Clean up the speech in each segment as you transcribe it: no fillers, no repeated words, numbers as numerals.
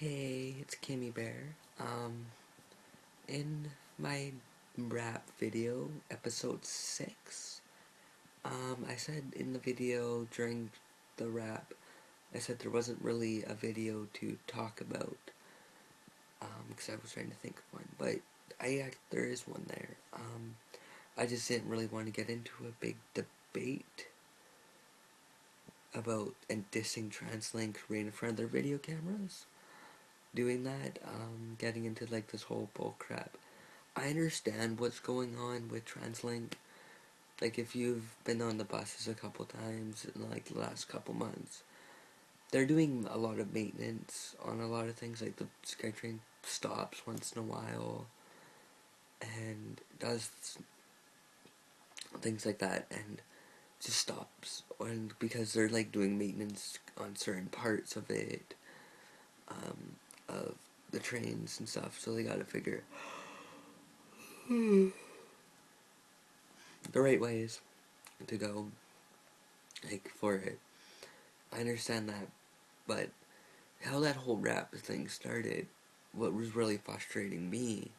Hey, it's Kimmy Bear. In my rap video, episode 6, I said in the video during the rap, I said there wasn't really a video to talk about, because I was trying to think of one, but there is one there. I just didn't really want to get into a big debate about and dissing TransLink right in front of their video cameras. Doing that, getting into like this whole bull crap. I understand what's going on with TransLink. Like if you've been on the buses a couple times in like the last couple months, they're doing a lot of maintenance on a lot of things. Like the SkyTrain stops once in a while and does things like that, and just stops. And because they're like doing maintenance on certain parts of it, of the trains and stuff, so they gotta figure the right ways to go, like, for it. I understand that, but how that whole rap thing started, what was really frustrating me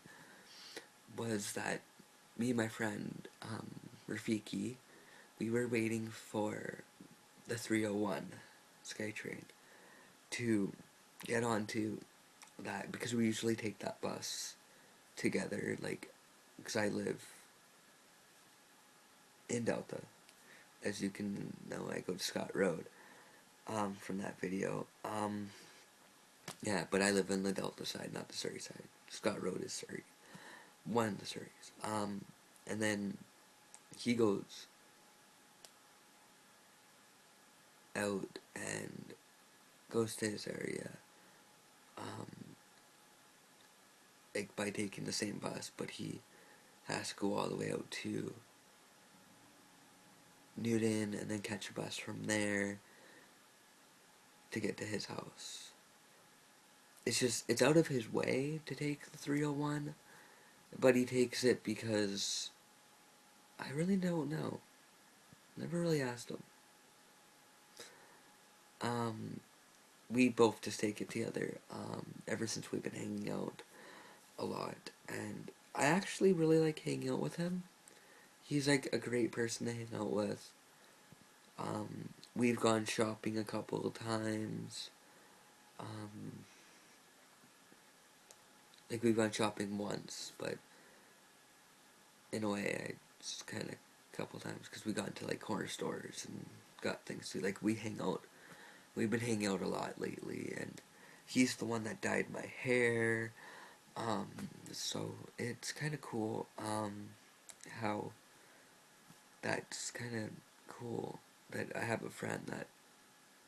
was that me and my friend, Rafiki, we were waiting for the 301 SkyTrain to get onto that, because we usually take that bus together, like, because I live in Delta. As you can know, I go to Scott Road, from that video. Yeah, but I live in the Delta side, not the Surrey side. Scott Road is Surrey. One of the Surreys. And then he goes out and goes to his area, like by taking the same bus, but he has to go all the way out to Newton and then catch a bus from there to get to his house. It's out of his way to take the 301, but he takes it because I really don't know. Never really asked him. We both just take it together, ever since we've been hanging out a lot, and I actually really like hanging out with him. He's like a great person to hang out with. We've gone shopping a couple of times. Like we've gone shopping once, but in a way, I just kind of a couple of times because we got into like corner stores and got things to like. We hang out. We've been hanging out a lot lately, and he's the one that dyed my hair. So it's kind of cool. How that's kind of cool that I have a friend that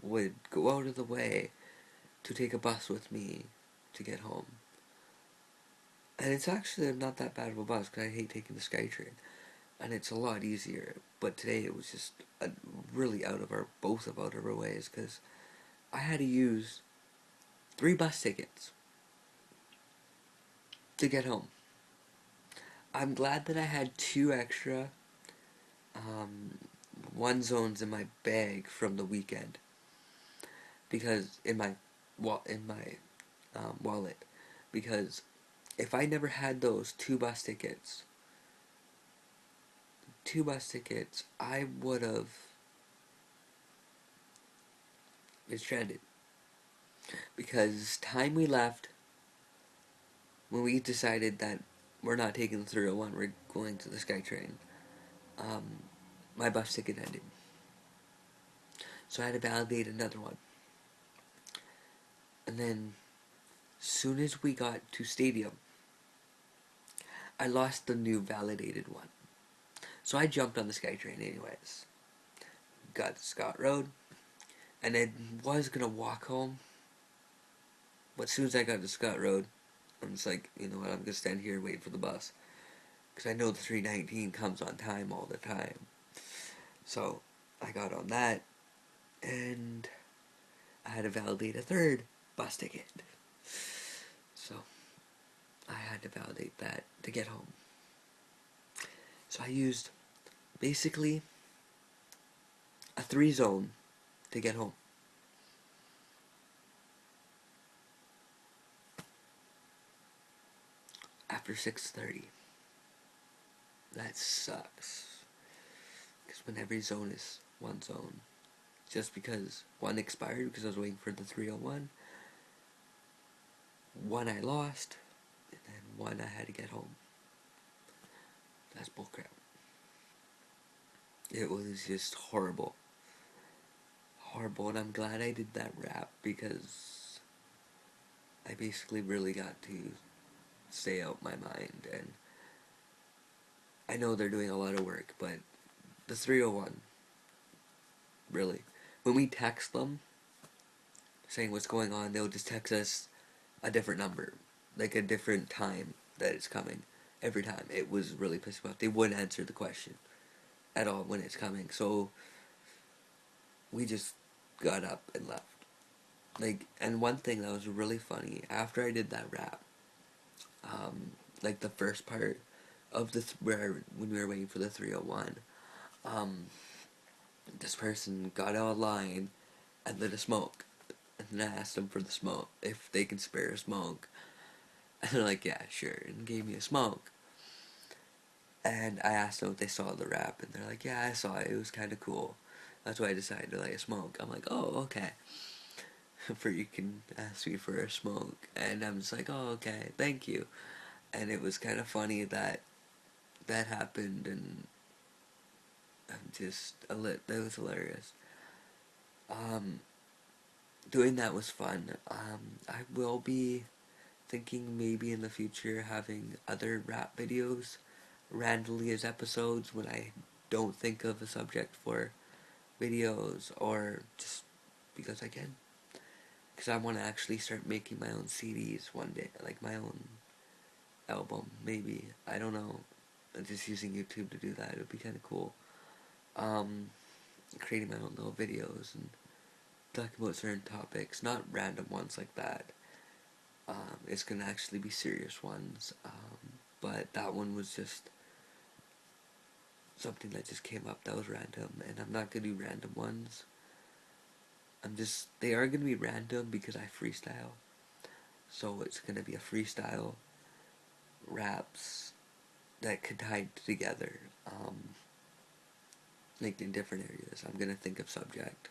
would go out of the way to take a bus with me to get home. And it's actually not that bad of a bus because I hate taking the SkyTrain, and it's a lot easier. But today it was just really both out of our ways, because I had to use 3 bus tickets to get home. I'm glad that I had 2 extra one zones in my bag from the weekend, because in my wallet, because if I never had those 2 bus tickets, I would have been stranded. Because time we left, when we decided that we're not taking the 301, we're going to the SkyTrain, my bus ticket ended. So I had to validate another one. And then, soon as we got to Stadium, I lost the new validated one. So I jumped on the SkyTrain anyways. Got to Scott Road, and I was gonna walk home, but as soon as I got to Scott Road, I'm just like, you know what, I'm gonna stand here and wait for the bus, because I know the 319 comes on time all the time. So I got on that, and I had to validate a 3rd bus ticket. So I had to validate that to get home. So I used basically a 3 zone to get home. after 6:30. That sucks. Because when every zone is one zone. Just because one expired because I was waiting for the 301. One I lost. And then one I had to get home. That's bullcrap. It was just horrible. Horrible. And I'm glad I did that rap because I basically really got to stay out my mind. And I know they're doing a lot of work, but the 301, really. When we text them saying what's going on, they'll just text us a different number, like a different time that it's coming every time. It was really pissing me off. They wouldn't answer the question at all when it's coming, so we just got up and left. Like, and one thing that was really funny after I did that rap, like the first part of where when we were waiting for the 301, this person got out of line and lit a smoke. And then I asked them for the smoke, if they can spare a smoke. And they're like, yeah, sure, and gave me a smoke. And I asked them if they saw the rap, and they're like, yeah, I saw it, it was kind of cool. That's why I decided to light a smoke. I'm like, oh, okay. For you can ask me for a smoke. And I'm just like, oh, okay, thank you. And it was kind of funny that that happened, and I'm just, that was hilarious. Um, Doing that was fun. I will be thinking maybe in the future having other rap videos randomly as episodes when I don't think of a subject for videos, or just because I can. Because I want to actually start making my own CDs one day, like my own album, maybe. I don't know. Just using YouTube to do that, it would be kind of cool. Um, Creating my own little videos and talking about certain topics, not random ones like that. It's gonna actually be serious ones. But that one was just something that just came up that was random, and I'm not gonna do random ones. They are gonna be random because I freestyle. So it's gonna be a freestyle raps that could tie together, like in different areas. I'm gonna think of subject.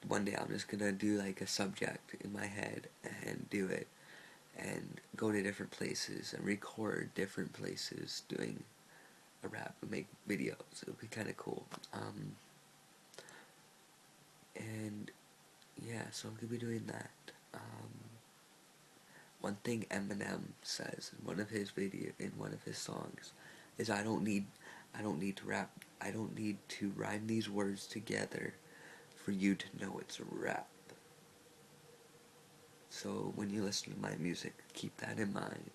One day I'm just gonna do like a subject in my head and do it, and go to different places and record different places doing a rap and make videos. It would be kind of cool. And yeah, so I'm gonna be doing that. One thing Eminem says in one of his songs, is I don't need to rap, I don't need to rhyme these words together for you to know it's a rap. So when you listen to my music, keep that in mind.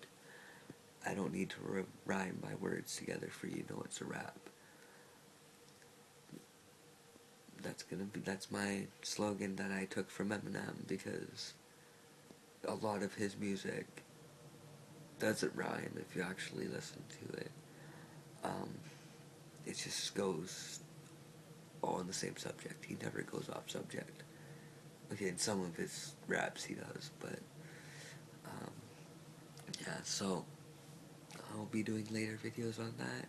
I don't need to rhyme my words together for you to know it's a rap. That's my slogan that I took from Eminem, because a lot of his music doesn't rhyme if you actually listen to it. Um, it just goes all in the same subject. He never goes off subject. Okay, in some of his raps he does, but um, yeah. So I'll be doing later videos on that,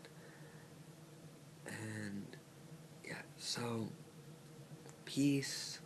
and yeah. So peace.